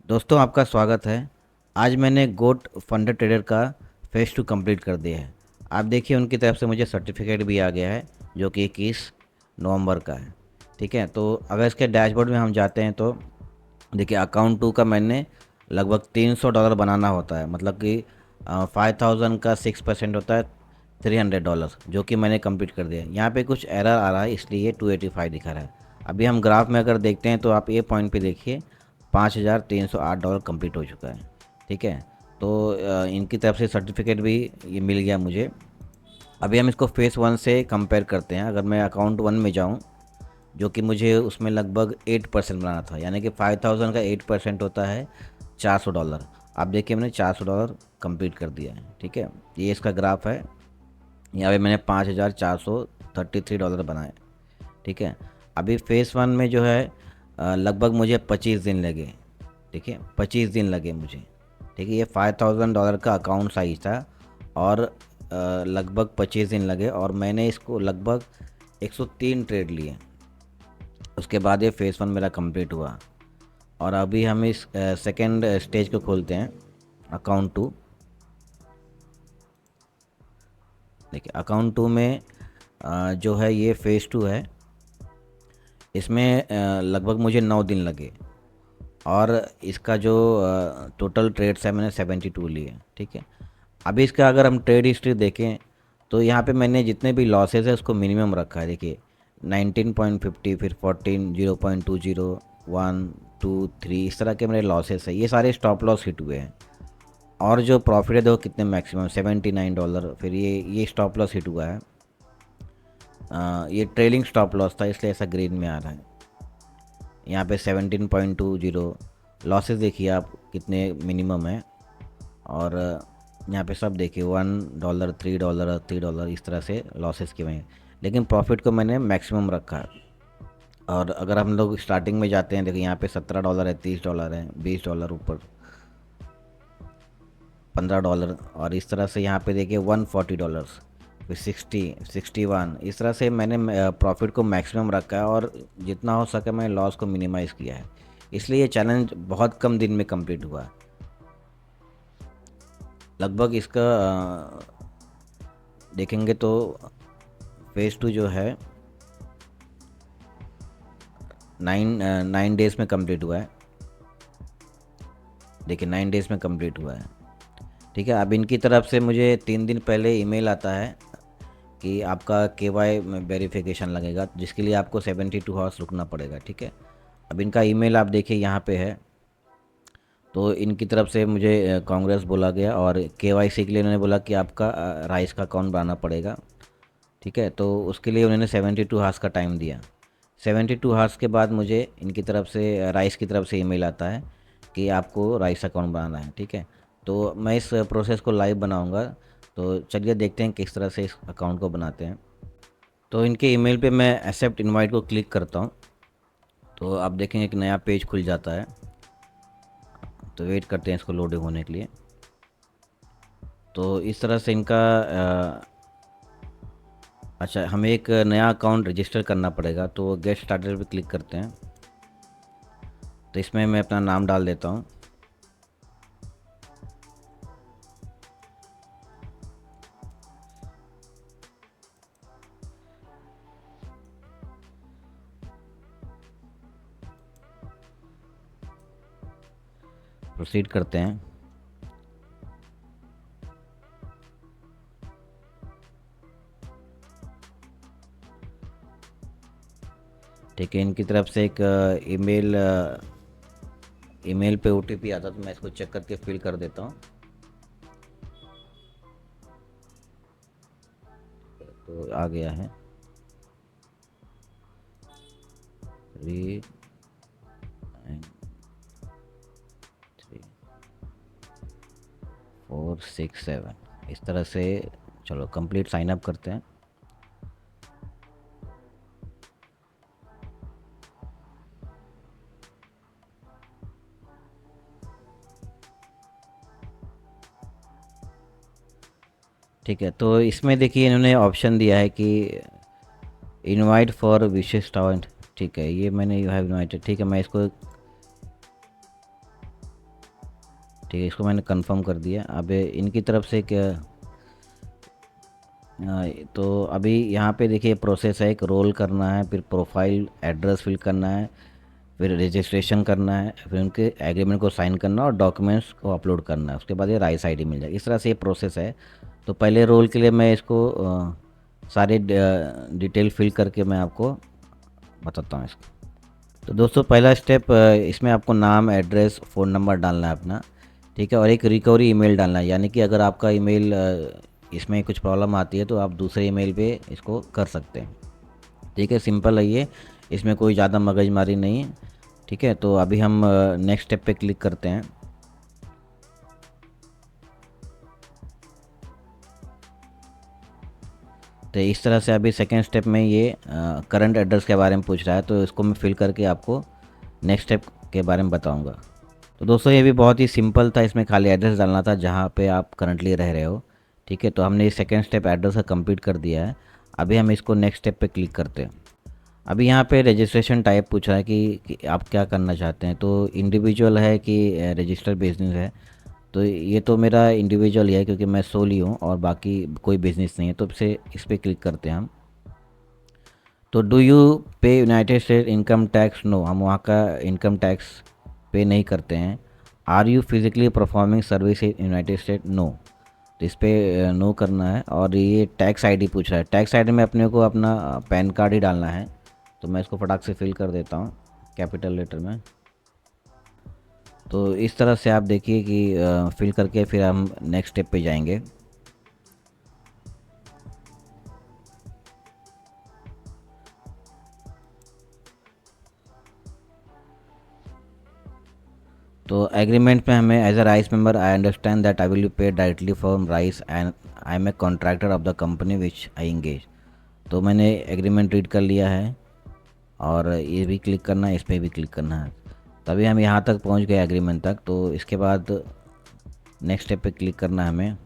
दोस्तों आपका स्वागत है। आज मैंने गोट फंडर ट्रेडर का फेज़ 2 कंप्लीट कर दिया है। आप देखिए उनकी तरफ से मुझे सर्टिफिकेट भी आ गया है जो कि 21 नवंबर का है। ठीक है, तो अगर इसके डैशबोर्ड में हम जाते हैं तो देखिए अकाउंट 2 का मैंने लगभग $300 बनाना होता है, मतलब कि 5000 का 6% होता है $300, जो कि मैंने कंप्लीट कर दिया है। यहाँ पे कुछ एरर आ रहा है इसलिए ये 285 दिखा रहा है। अभी हम ग्राफ में अगर देखते हैं तो आप ये पॉइंट पे देखिए $5308 कंप्लीट हो चुका है। ठीक है, तो इनकी तरफ से सर्टिफिकेट भी ये मिल गया मुझे। अभी हम इसको फेज़ 1 से कंपेयर करते हैं। अगर मैं अकाउंट 1 में जाऊँ, जो कि मुझे उसमें लगभग 8% बनाना था, यानी कि 5000 का 8% होता है $400। आप देखिए मैंने $400 कंप्लीट कर दिया है। ठीक है, ये इसका ग्राफ है। यहाँ पे मैंने $5433 बनाए। ठीक है, अभी फेज़ 1 में जो है लगभग मुझे 25 दिन लगे। ठीक है, 25 दिन लगे मुझे। ठीक है, ये $5000 का अकाउंट साइज था और लगभग 25 दिन लगे और मैंने इसको लगभग 103 ट्रेड लिए। उसके बाद ये फेज़ 1 मेरा कंप्लीट हुआ और अभी हम इस सेकेंड स्टेज को खोलते हैं, अकाउंट 2। देखिए अकाउंट 2 में जो है ये फेज़ 2 है। इसमें लगभग मुझे 9 दिन लगे और इसका जो टोटल ट्रेड्स है मैंने 72 लिए। ठीक है, अभी इसका अगर हम ट्रेड हिस्ट्री देखें तो यहाँ पे मैंने जितने भी लॉसेस है उसको मिनिमम रखा है। देखिए 19.50, फिर 14, 0.20, 1, 2, 3, इस तरह के मेरे लॉसेस है। ये सारे स्टॉप लॉस हिट हुए हैं और जो प्रॉफिट है देखो कितने मैक्सिमम $79। फिर ये स्टॉप लॉस हिट हुआ है। ये ट्रेलिंग स्टॉप लॉस था इसलिए ऐसा ग्रीन में आ रहा है। यहाँ पे 17.20 लॉसेस देखिए आप कितने मिनिमम है और यहाँ पे सब देखिए $1, $3, $3 इस तरह से लॉसेस के हैं, लेकिन प्रॉफिट को मैंने मैक्सिमम रखा है। और अगर हम लोग स्टार्टिंग में जाते हैं, देखिए यहाँ पे $17 है, $30 है, $20 ऊपर, $15 और इस तरह से यहाँ पे देखिए $140, फिर 60, 61, इस तरह से मैंने प्रॉफिट को मैक्सिमम रखा है और जितना हो सके मैंने लॉस को मिनिमाइज़ किया है। इसलिए ये चैलेंज बहुत कम दिन में कंप्लीट हुआ है। लगभग इसका देखेंगे तो फेज़ 2 जो है 9 डेज़ में कंप्लीट हुआ है। देखिए 9 डेज़ में कंप्लीट हुआ है। ठीक है, अब इनकी तरफ से मुझे 3 दिन पहले ईमेल आता है कि आपका केवाई वेरिफिकेशन लगेगा, जिसके लिए आपको 72 आवर्स रुकना पड़ेगा। ठीक है, अब इनका ईमेल आप देखिए यहाँ पे है। तो इनकी तरफ से मुझे कांग्रेस बोला गया और केवाईसी के लिए उन्होंने बोला कि आपका राइस का अकाउंट बनाना पड़ेगा। ठीक है, तो उसके लिए उन्होंने 72 हार्स का टाइम दिया। 72 हार्स के बाद मुझे इनकी तरफ से राइस की तरफ से ईमेल आता है कि आपको राइस अकाउंट बनाना है। ठीक है, तो मैं इस प्रोसेस को लाइव बनाऊंगा। तो चलिए देखते हैं किस तरह से इस अकाउंट को बनाते हैं। तो इनके ईमेल पे मैं एक्सेप्ट इनवाइट को क्लिक करता हूँ तो आप देखेंगे एक नया पेज खुल जाता है। तो वेट करते हैं इसको लोडिंग होने के लिए। तो इस तरह से इनका अच्छा, हमें एक नया अकाउंट रजिस्टर करना पड़ेगा, तो गेट स्टार्टेड पे क्लिक करते हैं। तो इसमें मैं अपना नाम डाल देता हूँ। प्रोसीड करते हैं। ठीक है, इनकी तरफ से एक ईमेल पे ओटीपी आता, तो मैं इसको चेक करके फिल कर देता हूँ। तो आ गया है 39467, इस तरह से। चलो कंप्लीट साइन अप करते हैं। ठीक है, तो इसमें देखिए इन्होंने ऑप्शन दिया है कि इनवाइट फॉर विशेष टॉइंट। ठीक है, ये मैंने यू हैव इनवाइटेड। ठीक है, मैं इसको ठीक है, इसको मैंने कंफर्म कर दिया। अब इनकी तरफ से क्या, तो अभी यहाँ पे देखिए प्रोसेस है, एक रोल करना है, फिर प्रोफाइल एड्रेस फिल करना है, फिर रजिस्ट्रेशन करना है, फिर उनके एग्रीमेंट को साइन करना और डॉक्यूमेंट्स को अपलोड करना है। उसके बाद ये राइस आईडी मिल जाएगी। इस तरह से ये प्रोसेस है। तो पहले रोल के लिए मैं इसको सारे डिटेल फिल करके मैं आपको बताता हूँ इसको। तो दोस्तों पहला स्टेप, इसमें आपको नाम, एड्रेस, फ़ोन नंबर डालना है अपना, ठीक है, और एक रिकवरी ईमेल डालना है। यानी कि अगर आपका ईमेल इसमें कुछ प्रॉब्लम आती है तो आप दूसरे ईमेल पे इसको कर सकते हैं। ठीक है, सिंपल है ये, इसमें कोई ज़्यादा मगजमारी नहीं है। ठीक है, तो अभी हम नेक्स्ट स्टेप पे क्लिक करते हैं। तो इस तरह से अभी सेकेंड स्टेप में ये करंट एड्रेस के बारे में पूछ रहा है, तो इसको मैं फिल करके आपको नेक्स्ट स्टेप के बारे में बताऊंगा। तो दोस्तों ये भी बहुत ही सिंपल था, इसमें खाली एड्रेस डालना था जहाँ पे आप करंटली रह रहे हो। ठीक है, तो हमने सेकेंड स्टेप एड्रेस का कंप्लीट कर दिया है। अभी हम इसको नेक्स्ट स्टेप पे क्लिक करते हैं। अभी यहाँ पे रजिस्ट्रेशन टाइप पूछ रहा है कि आप क्या करना चाहते हैं, तो इंडिविजुअल है कि रजिस्टर्ड बिजनेस है। तो ये तो मेरा इंडिविजुअल ही है क्योंकि मैं सोली हूँ और बाकी कोई बिज़नेस नहीं है, तो इस पर क्लिक करते हैं हम। तो do you pay United State income tax? No, हम वहाँ का इनकम टैक्स पे नहीं करते हैं। Are you physically performing service in United State? No, तो इस पर नो करना है। और ये टैक्स आईडी पूछ रहा है, टैक्स आईडी में अपने को अपना पैन कार्ड ही डालना है। तो मैं इसको फटाक से फिल कर देता हूँ कैपिटल लेटर में। तो इस तरह से आप देखिए कि फिल करके फिर हम नेक्स्ट स्टेप पे जाएंगे। तो एग्रीमेंट में हमें as a Rice member I understand that I will be paid directly from Rice and I am a contractor of the company which I engage. तो मैंने एग्रीमेंट रीड कर लिया है और ये भी क्लिक करना है, इस पर भी क्लिक करना है। तभी हम यहाँ तक पहुँच गए एग्रीमेंट तक। तो इसके बाद नेक्स्ट स्टेप पे क्लिक करना है हमें।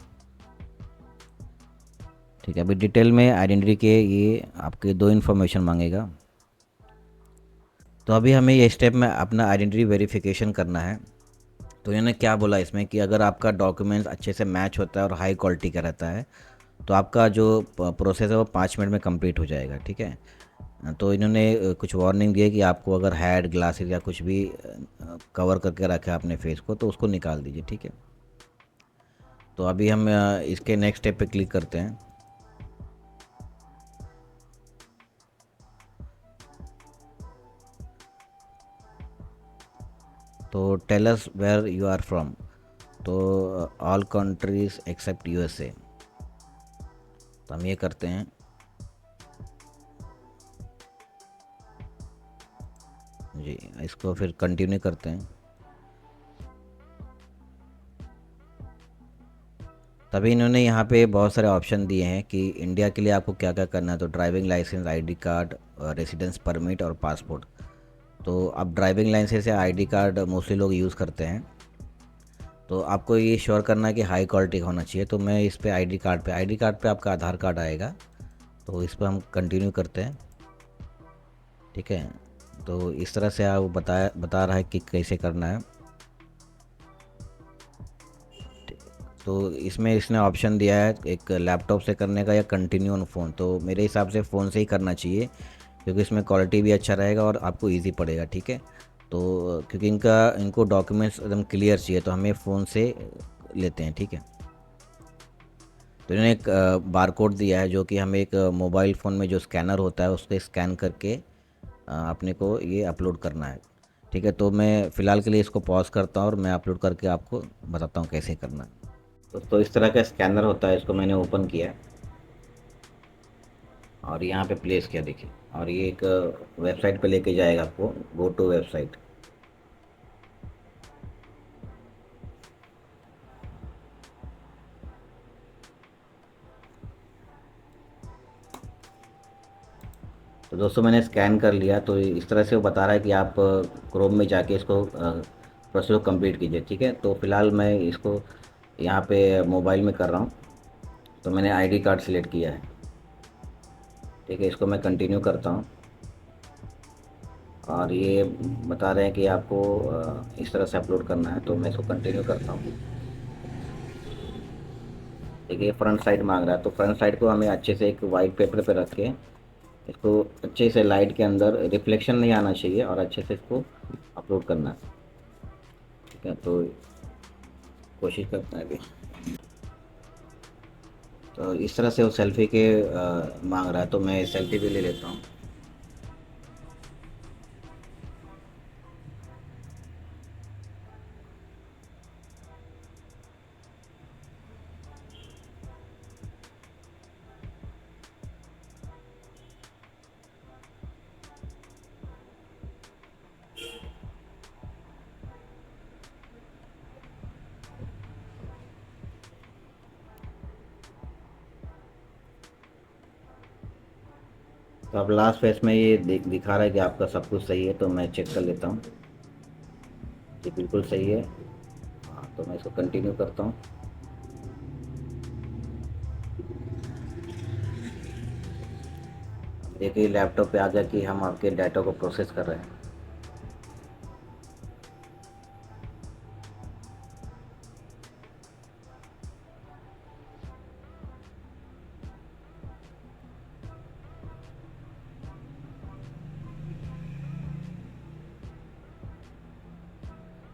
ठीक है, अभी डिटेल में आइडेंटिटी के ये आपके दो इन्फॉर्मेशन मांगेगा। तो अभी हमें ये स्टेप में अपना आइडेंटिटी वेरिफिकेशन करना है। तो इन्होंने क्या बोला इसमें कि अगर आपका डॉक्यूमेंट्स अच्छे से मैच होता है और हाई क्वालिटी का रहता है तो आपका जो प्रोसेस है वो 5 मिनट में कंप्लीट हो जाएगा। ठीक है, तो इन्होंने कुछ वार्निंग दी है कि आपको अगर हेड ग्लासेस या कुछ भी कवर करके रखा है अपने फेस को तो उसको निकाल दीजिए। ठीक है, तो अभी हम इसके नेक्स्ट स्टेप पे क्लिक करते हैं। तो tell us where you are from, तो ऑल कंट्रीज एक्सेप्ट यूएसए। तो हम ये करते हैं। जी, इसको फिर कंटिन्यू करते हैं। तभी इन्होंने यहाँ पे बहुत सारे ऑप्शन दिए हैं कि इंडिया के लिए आपको क्या क्या करना है। तो driving licence, ID card, residence permit और पासपोर्ट। तो अब ड्राइविंग लाइसेंस या आईडी कार्ड मोस्टली लोग यूज़ करते हैं, तो आपको ये श्योर करना है कि हाई क्वालिटी का होना चाहिए। तो मैं इस पे आईडी कार्ड पे आपका आधार कार्ड आएगा, तो इस पर हम कंटिन्यू करते हैं। ठीक है, तो इस तरह से आप बता रहा है कि कैसे करना है। तो इसमें इसने ऑप्शन दिया है एक लैपटॉप से करने का या कंटिन्यू ऑन फ़ोन। तो मेरे हिसाब से फ़ोन से ही करना चाहिए क्योंकि इसमें क्वालिटी भी अच्छा रहेगा और आपको इजी पड़ेगा। ठीक है, तो क्योंकि इनको डॉक्यूमेंट्स एकदम क्लियर चाहिए तो हमें फ़ोन से लेते हैं। ठीक है, तो इन्होंने एक बार कोड दिया है जो कि हमें एक मोबाइल फ़ोन में जो स्कैनर होता है उसको स्कैन करके अपने को ये अपलोड करना है। ठीक है, तो मैं फ़िलहाल के लिए इसको पॉज करता हूँ और मैं अपलोड करके आपको बताता हूँ कैसे करना है। तो इस तरह का स्कैनर होता है, इसको मैंने ओपन किया और यहाँ पे प्लेस किया देखिए, और ये एक वेबसाइट पे लेके जाएगा आपको, गो टू वेबसाइट। तो दोस्तों मैंने स्कैन कर लिया। तो इस तरह से वो बता रहा है कि आप क्रोम में जाके इसको प्रोसेस को कंप्लीट कीजिए। ठीक है, तो फ़िलहाल मैं इसको यहाँ पे मोबाइल में कर रहा हूँ। तो मैंने आईडी कार्ड सिलेक्ट किया है। ठीक है, इसको मैं कंटिन्यू करता हूँ। और ये बता रहे हैं कि आपको इस तरह से अपलोड करना है, तो मैं इसको कंटिन्यू करता हूँ। देखिए फ्रंट साइड मांग रहा है, तो फ्रंट साइड को हमें अच्छे से एक वाइट पेपर पे रख के इसको अच्छे से लाइट के अंदर रिफ्लेक्शन नहीं आना चाहिए और अच्छे से इसको अपलोड करना है। ठीक है, तो कोशिश करते हैं अभी। तो इस तरह से वो सेल्फ़ी के मांग रहा है, तो मैं सेल्फ़ी भी ले लेता हूँ। तो अब लास्ट फेस में ये दिखा रहा है कि आपका सब कुछ सही है, तो मैं चेक कर लेता हूँ। ये बिल्कुल सही है। हाँ, तो मैं इसको कंटिन्यू करता हूँ। देखिए लैपटॉप पे आ गया कि हम आपके डाटा को प्रोसेस कर रहे हैं।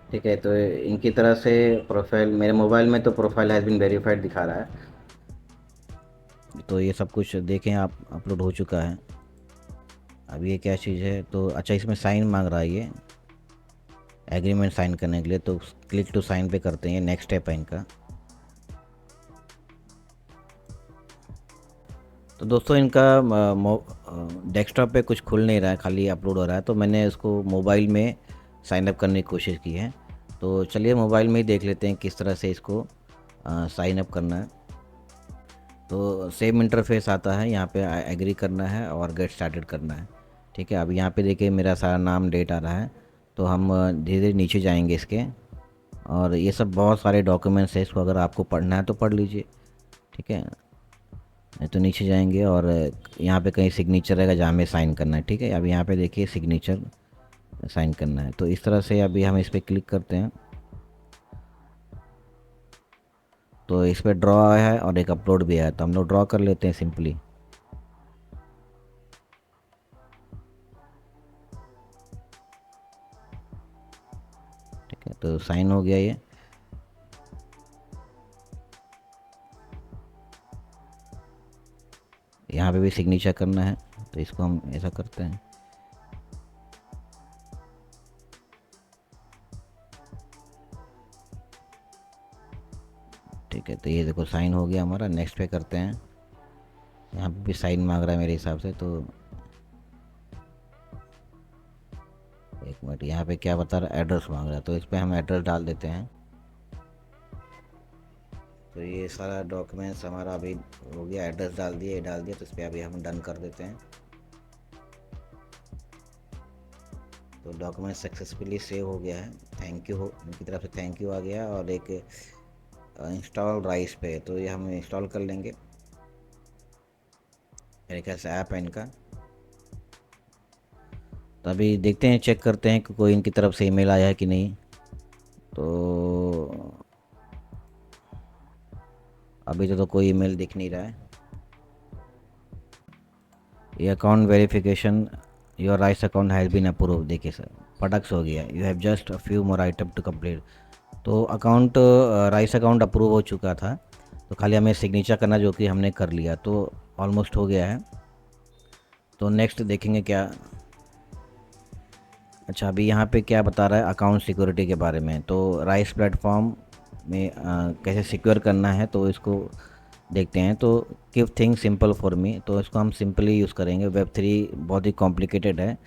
ठीक है, तो इनकी तरह से प्रोफाइल मेरे मोबाइल में तो प्रोफाइल हैज़ बीन वेरीफाइड दिखा रहा है। तो ये सब कुछ देखें आप, अपलोड हो चुका है। अब ये क्या चीज़ है, तो अच्छा इसमें साइन मांग रहा है ये एग्रीमेंट साइन करने के लिए, तो क्लिक टू साइन पे करते हैं। नेक्स्ट स्टेप है इनका। तो दोस्तों इनका डेस्कटॉप पे कुछ खुल नहीं रहा है, खाली अपलोड हो रहा है, तो मैंने इसको मोबाइल में साइन अप करने की कोशिश की है। तो चलिए मोबाइल में ही देख लेते हैं किस तरह से इसको साइन अप करना है। तो सेम इंटरफेस आता है, यहाँ पे एग्री करना है और गेट स्टार्टेड करना है। ठीक है, अब यहाँ पे देखिए मेरा सारा नाम डेट आ रहा है। तो हम धीरे धीरे नीचे जाएंगे इसके, और ये सब बहुत सारे डॉक्यूमेंट्स है, इसको अगर आपको पढ़ना है तो पढ़ लीजिए। ठीक है, नहीं तो नीचे जाएंगे और यहाँ पे कहीं सिग्नेचर रहेगा जहाँ हमें साइन करना है। ठीक है, अब यहाँ पे देखिए सिग्नेचर साइन करना है, तो इस तरह से अभी हम इस पर क्लिक करते हैं। तो इस पर ड्रॉ आया है और एक अपलोड भी आया है, तो हम लोग ड्रॉ कर लेते हैं सिंपली। ठीक है, तो साइन हो गया ये। यहाँ पे भी सिग्नेचर करना है, तो इसको हम ऐसा करते हैं। ठीक है, तो ये देखो साइन हो गया हमारा। नेक्स्ट पे करते हैं। यहाँ पे भी साइन मांग रहा है मेरे हिसाब से, तो एक मिनट, यहाँ पे क्या बता रहा है, एड्रेस मांग रहा है, तो इस पर हम एड्रेस डाल देते हैं। तो ये सारा डॉक्यूमेंट्स हमारा अभी हो गया, एड्रेस डाल दिया, तो इस पर अभी हम डन कर देते हैं। तो डॉक्यूमेंट सक्सेसफुली सेव हो गया है। थैंक यू हो उनकी तरफ से, थैंक यू आ गया, और एक इंस्टॉल राइस पे, तो ये हम इंस्टॉल कर लेंगे। मेरे ख्याल से ऐप है इनका। तो अभी देखते हैं, चेक करते हैं कि कोई इनकी तरफ से ईमेल आया है कि नहीं। तो अभी तो कोई ईमेल दिख नहीं रहा है। ये account verification, your Rice account has been approve. देखिए सर फटक्स हो गया, you have just a few more item to complete. तो अकाउंट राइस अकाउंट अप्रूव हो चुका था, तो खाली हमें सिग्नेचर करना, जो कि हमने कर लिया, तो ऑलमोस्ट हो गया है। तो नेक्स्ट देखेंगे क्या। अच्छा अभी यहाँ पे क्या बता रहा है अकाउंट सिक्योरिटी के बारे में। तो राइस प्लेटफॉर्म में कैसे सिक्योर करना है, तो इसको देखते हैं। तो keep thing simple for me, तो इसको हम सिंपली यूज़ करेंगे। वेब 3 बहुत ही कॉम्प्लिकेटेड है।